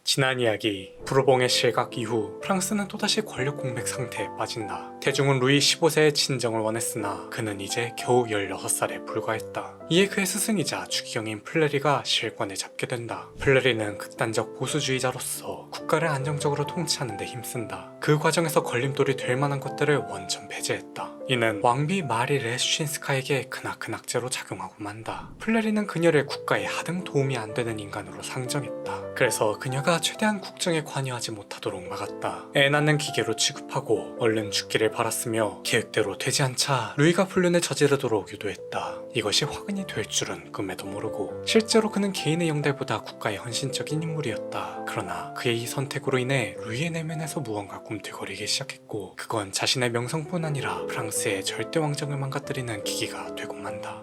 지난 이야기, 부르봉의 실각 이후 프랑스는 또다시 권력 공백 상태에 빠진다. 대중은 루이 15세의 진정을 원했으나 그는 이제 겨우 16살에 불과했다. 이에 그의 스승이자 추기경인 플레리가 실권을 잡게 된다. 플레리는 극단적 보수주의자로서 국가를 안정적으로 통치하는 데 힘쓴다. 그 과정에서 걸림돌이 될 만한 것들을 원천 배제했다. 이는 왕비 마리 레슈신스카에게 크나큰 악재로 작용하고 만다. 플레리는 그녀를 국가에 하등 도움이 안 되는 인간으로 상정했다. 그래서 그녀가 최대한 국정에 관여하지 못하도록 막았다. 애 낳는 기계로 취급하고 얼른 죽기를 바랐으며 계획대로 되지 않자 루이가 불륜을 저지르도록 유도했다. 이것이 화근이 될 줄은 꿈에도 모르고 실제로 그는 개인의 영달보다 국가에 헌신적인 인물이었다. 그러나 그의 이 선택으로 인해 루이의 내면에서 무언가 꿈틀거리기 시작했고 그건 자신의 명성뿐 아니라 프랑스의 절대 왕정을 망가뜨리는 기기가 되고 만다.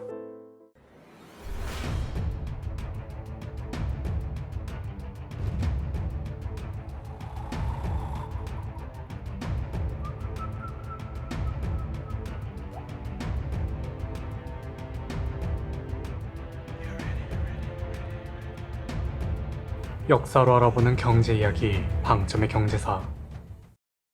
역사로 알아보는 경제 이야기, 방점의 경제사.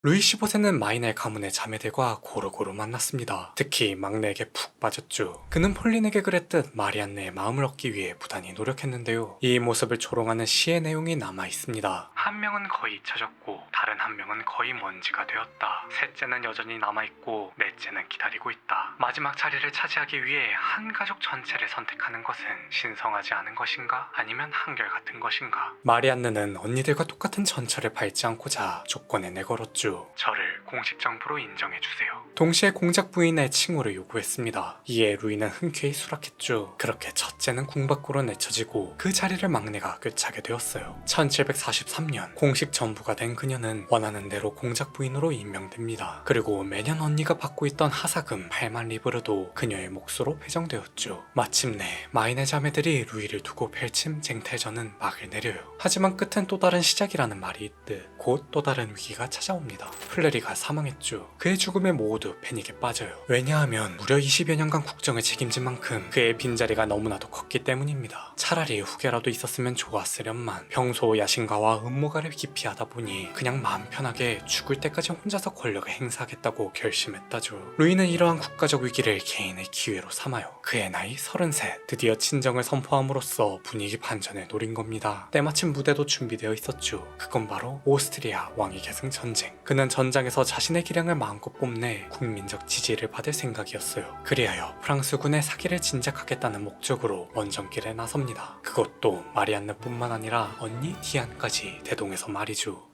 루이 15세는 마이넬 가문의 자매들과 고루고루 만났습니다. 특히 막내에게 푹 빠졌죠. 그는 폴린에게 그랬듯 마리안네의 마음을 얻기 위해 부단히 노력했는데요. 이 모습을 조롱하는 시의 내용이 남아있습니다. 한 명은 거의 잊혀졌고 다른 한 명은 거의 먼지가 되었다. 셋째는 여전히 남아있고 넷째는 기다리고 있다. 마지막 자리를 차지하기 위해 한 가족 전체를 선택하는 것은 신성하지 않은 것인가? 아니면 한결같은 것인가? 마리안네는 언니들과 똑같은 전철을 밟지 않고자 조건에 내걸었죠. 저를 공식 정부로 인정해주세요. 동시에 공작 부인의 칭호를 요구했습니다. 이에 루이는 흔쾌히 수락했죠. 그렇게 첫째는 궁 밖으로 내쳐지고 그 자리를 막내가 꿰차게 되었어요. 1743년 공식 전부가 된 그녀는 원하는 대로 공작 부인으로 임명됩니다. 그리고 매년 언니가 받고 있던 하사금 8만 리브르도 그녀의 몫으로 배정되었죠. 마침내 마이네 자매들이 루이를 두고 펼친 쟁탈전은 막을 내려요. 하지만 끝은 또 다른 시작이라는 말이 있듯 곧 또 다른 위기가 찾아옵니다. 플레리가 사망했죠. 그의 죽음에 모두 패닉에 빠져요. 왜냐하면 무려 20여 년간 국정을 책임진 만큼 그의 빈자리가 너무나도 컸기 때문입니다. 차라리 후계라도 있었으면 좋았으련만 평소 야심가와 음모가를 기피하다 보니 그냥 마음 편하게 죽을 때까지 혼자서 권력을 행사하겠다고 결심했다죠. 루이는 이러한 국가적 위기를 개인의 기회로 삼아요. 그의 나이 33, 드디어 친정을 선포함으로써 분위기 반전을 노린 겁니다. 때마침 무대도 준비되어 있었죠. 그건 바로 오스트리아 왕위 계승 전쟁. 그는 전장에서 자신의 기량을 마음껏 뽐내 국민적 지지를 받을 생각이었어요. 그리하여 프랑스군의 사기를 진작하겠다는 목적으로 원정길에 나섭니다. 그것도 마리안느뿐만 아니라 언니 디안까지 대동해서 말이죠.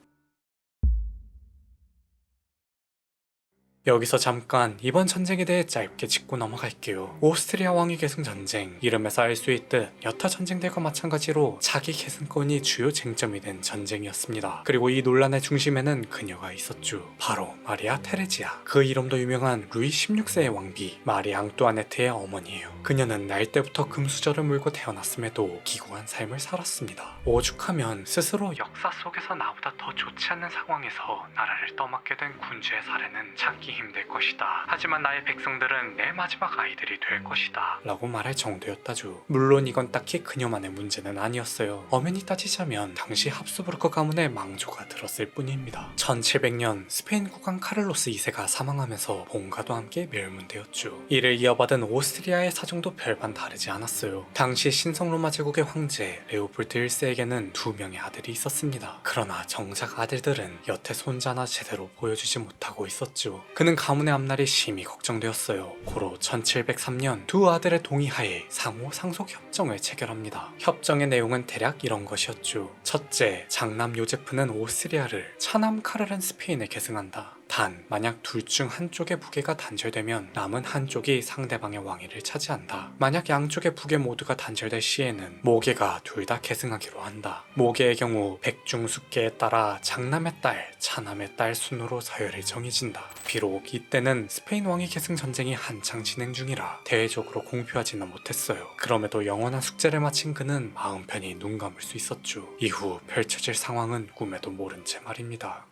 여기서 잠깐 이번 전쟁에 대해 짧게 짚고 넘어갈게요. 오스트리아 왕위 계승 전쟁, 이름에서 알 수 있듯 여타 전쟁들과 마찬가지로 자기 계승권이 주요 쟁점이 된 전쟁이었습니다. 그리고 이 논란의 중심에는 그녀가 있었죠. 바로 마리아 테레지아. 그 이름도 유명한 루이 16세의 왕비 마리 앙뚜아네트의 어머니예요. 그녀는 날 때부터 금수저를 물고 태어났음에도 기구한 삶을 살았습니다. 오죽하면 스스로 역사 속에서 나보다 더 좋지 않는 상황에서 나라를 떠맡게 된 군주의 사례는 찾기 힘들 것이다. 하지만 나의 백성들은 내 마지막 아이들이 될 것이다. 라고 말할 정도였다죠. 물론 이건 딱히 그녀만의 문제는 아니었어요. 엄연히 따지자면 당시 합스부르크 가문의 망조가 들었을 뿐입니다. 1700년 스페인 국왕 카를로스 2세가 사망하면서 본가도 함께 멸문되었죠. 이를 이어받은 오스트리아의 사정도 별반 다르지 않았어요. 당시 신성로마 제국의 황제 레오폴드 1세에게는 2명의 아들이 있었습니다. 그러나 정작 아들들은 여태 손자나 제대로 보여주지 못하고 있었죠. 그는 가문의 앞날이 심히 걱정되었어요. 고로 1703년 두 아들의 동의하에 상호 상속 협정을 체결합니다. 협정의 내용은 대략 이런 것이었죠. 첫째, 장남 요제프는 오스트리아를, 차남 카를은 스페인에 계승한다. 단, 만약 둘 중 한쪽의 부계가 단절되면 남은 한쪽이 상대방의 왕위를 차지한다. 만약 양쪽의 부계 모두가 단절될 시에는 모계가 둘 다 계승하기로 한다. 모계의 경우 백중숫계에 따라 장남의 딸, 차남의 딸 순으로 서열이 정해진다. 비록 이때는 스페인 왕위 계승 전쟁이 한창 진행 중이라 대외적으로 공표하지는 못했어요. 그럼에도 영원한 숙제를 마친 그는 마음 편히 눈 감을 수 있었죠. 이후 펼쳐질 상황은 꿈에도 모른 채 말입니다.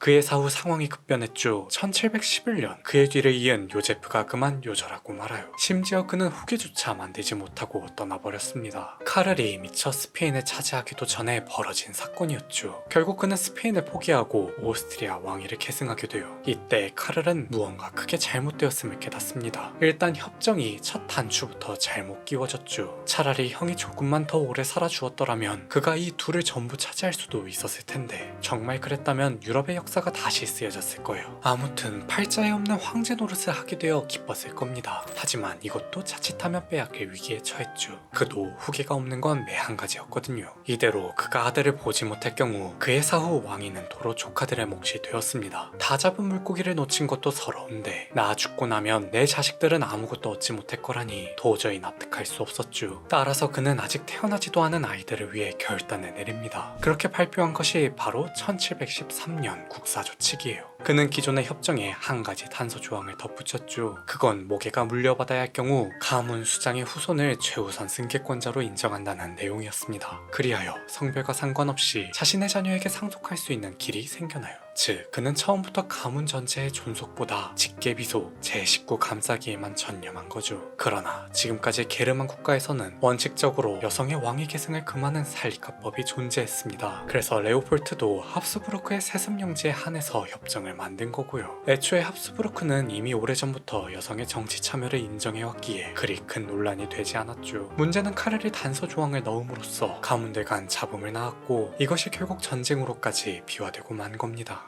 그의 사후 상황이 급변했죠. 1711년 그의 뒤를 이은 요제프가 그만 요절하고 말아요. 심지어 그는 후계조차 만들지 못하고 떠나버렸습니다. 카를이 미처 스페인을 차지하기도 전에 벌어진 사건이었죠. 결국 그는 스페인을 포기하고 오스트리아 왕위를 계승하게 돼요. 이때 카를은 무언가 크게 잘못되었음을 깨닫습니다. 일단 협정이 첫 단추부터 잘못 끼워졌죠. 차라리 형이 조금만 더 오래 살아주었더라면 그가 이 둘을 전부 차지할 수도 있었을 텐데, 정말 그랬다면 유럽의 역사가 다시 쓰여졌을 거예요. 아무튼 팔자에 없는 황제 노릇을 하게 되어 기뻤을 겁니다. 하지만 이것도 자칫하면 빼앗길 위기에 처했죠. 그도 후계가 없는 건 매한 가지였거든요. 이대로 그가 아들을 보지 못할 경우 그의 사후 왕위는 도로 조카들의 몫이 되었습니다. 다 잡은 물고기를 놓친 것도 서러운데 나 죽고 나면 내 자식들은 아무것도 얻지 못할 거라니 도저히 납득할 수 없었죠. 따라서 그는 아직 태어나지도 않은 아이들을 위해 결단을 내립니다. 그렇게 발표한 것이 바로 1713년 국사조칙이에요. 그는 기존의 협정에 한 가지 단서 조항을 덧붙였죠. 그건 모계가 물려받아야 할 경우 가문 수장의 후손을 최우선 승계권자로 인정한다는 내용이었습니다. 그리하여 성별과 상관없이 자신의 자녀에게 상속할 수 있는 길이 생겨나요. 즉, 그는 처음부터 가문 전체의 존속보다 직계비속, 제19 감싸기에만 전념한 거죠. 그러나 지금까지 게르만 국가에서는 원칙적으로 여성의 왕위 계승을 금하는 살리카법이 존재했습니다. 그래서 레오폴트도 합스부르크의 세습령지에 한해서 협정을 만든 거고요. 애초에 합스부르크는 이미 오래전부터 여성의 정치 참여를 인정해왔기에 그리 큰 논란이 되지 않았죠. 문제는 카를이 단서 조항을 넣음으로써 가문들 간 잡음을 낳았고, 이것이 결국 전쟁으로까지 비화되고 만 겁니다.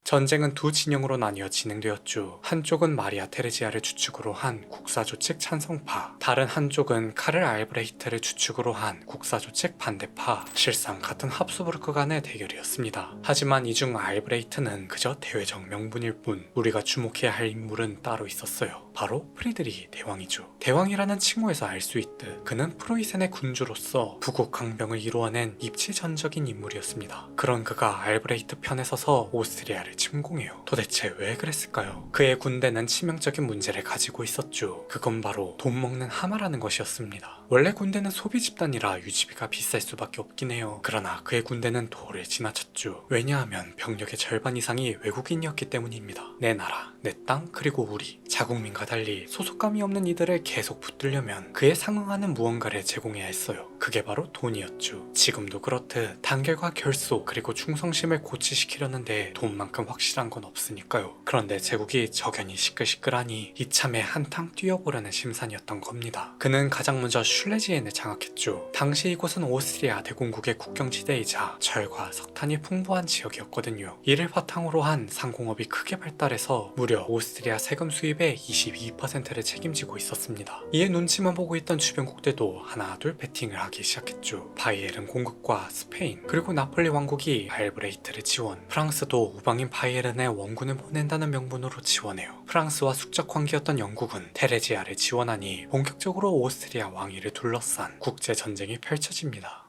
전쟁은 두 진영으로 나뉘어 진행되었죠. 한쪽은 마리아 테레지아를 주축으로 한 국사조칙 찬성파, 다른 한쪽은 카를 알브레히트를 주축으로 한 국사조칙 반대파, 실상 같은 합스부르크 간의 대결이었습니다. 하지만 이 중 알브레히트는 그저 대외적 명분일 뿐 우리가 주목해야 할 인물은 따로 있었어요. 바로 프리드리히 대왕이죠. 대왕이라는 칭호에서 알 수 있듯 그는 프로이센의 군주로서 부국 강병을 이루어낸 입지전적인 인물이었습니다. 그런 그가 알브레히트 편에 서서 오스트리아를 침공해요. 도대체 왜 그랬을까요? 그의 군대는 치명적인 문제를 가지고 있었죠. 그건 바로 돈 먹는 하마라는 것이었습니다. 원래 군대는 소비 집단이라 유지비가 비쌀 수밖에 없긴 해요. 그러나 그의 군대는 도를 지나쳤죠. 왜냐하면 병력의 절반 이상이 외국인이었기 때문입니다. 내 나라, 내 땅, 그리고 우리 자국민과 달리 소속감이 없는 이들을 계속 붙들려면 그에 상응하는 무언가를 제공해야 했어요. 그게 바로 돈이었죠. 지금도 그렇듯 단결과 결속 그리고 충성심을 고취시키려는데 돈만큼 확실한 건 없으니까요. 그런데 제국이 적연히 시끌시끌하니 이참에 한탕 뛰어보려는 심산이었던 겁니다. 그는 가장 먼저 슐레지엔을 장악했죠. 당시 이곳은 오스트리아 대공국의 국경지대이자 철과 석탄이 풍부한 지역이었거든요. 이를 바탕으로 한 상공업이 크게 발달해서 무려 오스트리아 세금 수입의 22%를 책임지고 있었습니다. 이에 눈치만 보고 있던 주변국들도 하나둘 베팅을 하기 시작했죠. 바이에른 공국과 스페인, 그리고 나폴리 왕국이 알브레히트를 지원, 프랑스도 우방인 바이에른에 원군을 보낸다는 명분으로 지원해요. 프랑스와 숙적 관계였던 영국은 테레지아를 지원하니 본격적으로 오스트리아 왕위를 둘러싼 국제전쟁이 펼쳐집니다.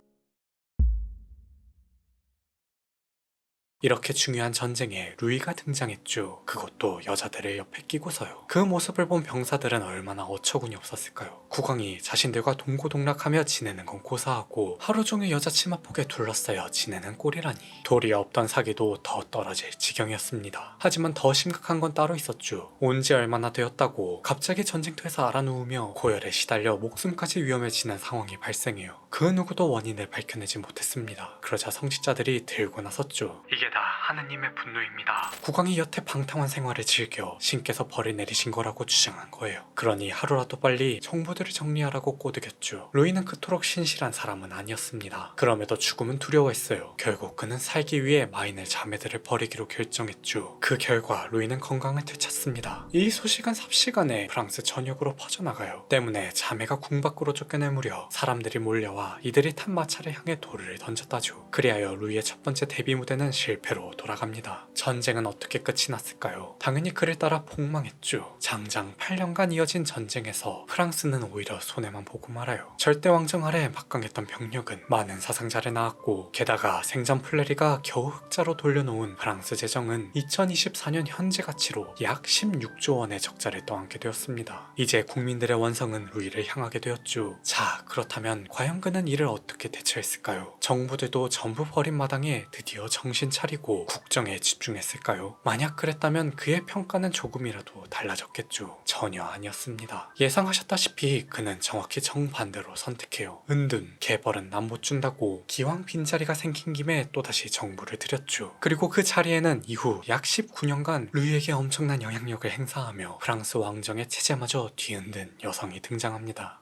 이렇게 중요한 전쟁에 루이가 등장했죠. 그것도 여자들을 옆에 끼고서요. 그 모습을 본 병사들은 얼마나 어처구니 없었을까요? 국왕이 자신들과 동고동락하며 지내는 건 고사하고 하루 종일 여자 치마폭에 둘러싸여 지내는 꼴이라니. 도리어 없던 사기도 더 떨어질 지경이었습니다. 하지만 더 심각한 건 따로 있었죠. 온 지 얼마나 되었다고 갑자기 전쟁터에서 알아누우며 고열에 시달려 목숨까지 위험해지는 상황이 발생해요. 그 누구도 원인을 밝혀내지 못했습니다. 그러자 성직자들이 들고 나섰죠. 이게 다 하느님의 분노입니다. 국왕이 여태 방탕한 생활을 즐겨 신께서 벌을 내리신 거라고 주장한 거예요. 그러니 하루라도 빨리 정보들을 정리하라고 꼬드겼죠. 루이는 그토록 신실한 사람은 아니었습니다. 그럼에도 죽음은 두려워했어요. 결국 그는 살기 위해 마인의 자매들을 버리기로 결정했죠. 그 결과 루이는 건강을 되찾습니다. 이 소식은 삽시간에 프랑스 전역으로 퍼져나가요. 때문에 자매가 궁 밖으로 쫓겨날 무렵 사람들이 몰려와 이들이 탄 마차를 향해 돌을 던졌다죠. 그리하여 루이의 첫 번째 데뷔 무대는 실패 실패로 돌아갑니다. 전쟁은 어떻게 끝이 났을까요? 당연히 그를 따라 폭망했죠. 장장 8년간 이어진 전쟁에서 프랑스는 오히려 손해만 보고 말아요. 절대 왕정 아래 막강했던 병력은 많은 사상자를 낳았고, 게다가 생전 플레리가 겨우 흑자로 돌려놓은 프랑스 재정은 2024년 현재 가치로 약 16조 원의 적자를 떠안게 되었습니다. 이제 국민들의 원성은 루이를 향하게 되었죠. 자, 그렇다면 과연 그는 이를 어떻게 대처했을까요? 정부들도 전부 버린 마당에 드디어 정신 차리고 국정에 집중했을까요? 만약 그랬다면 그의 평가는 조금이라도 달라졌겠죠. 전혀 아니었습니다. 예상하셨다시피 그는 정확히 정반대로 선택해요. 은둔, 개벌은 남 못 준다고 기왕 빈자리가 생긴 김에 또다시 정부를 들였죠. 그리고 그 자리에는 이후 약 19년간 루이에게 엄청난 영향력을 행사하며 프랑스 왕정의 체제마저 뒤흔든 여성이 등장합니다.